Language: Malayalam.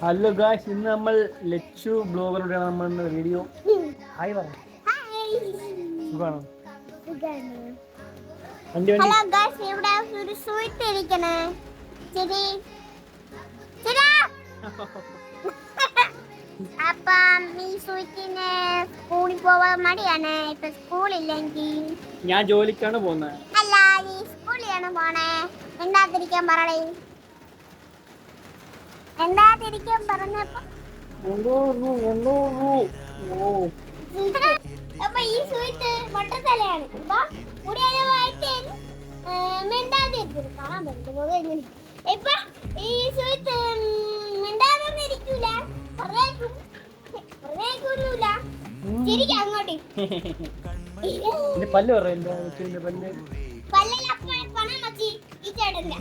ഹലോ ഗായ്സ്, ഇന്ന് നമ്മൾ ലച്ചു ബ്ലോഗറിലൂടെയാണ് നമ്മൾ വീഡിയോ. ഹായ് പറ. സുഖാണോ? ഹലോ ഗായ്സ്, ഇവിടെ ഒരു സ്വീറ്റ് ഇരിക്കണേ. ശരി അപ്പം ഈ സ്വീറ്റിന് സ്കൂളിൽ പോവാൻ മടിയാണ്. ഇപ്പൊ സ്കൂളില്ലെങ്കിൽ ഞാൻ ജോലിക്കാണ് പോകുന്നത്. അല്ല, ഈ സ്കൂളിലാണ് പോണേ. എന്താതിരിക്കാൻ പറയണേ, എന്താതിരിക്കാൻ പറഞ്ഞപ്പോ അപ്പൊ ഈ സ്വീറ്റ് മുട്ടത്തലയാണ്. ഇപ്പൊ ഈ സ്വീറ്റ് മിണ്ടാതൊന്നിരിക്കൂല, ശരിക്കും അങ്ങോട്ട് പല്ല് പറയല്ലോ. പല്ല് പല്ലിൽ പണം വെച്ച് ഈ ചേട്ടന്റെ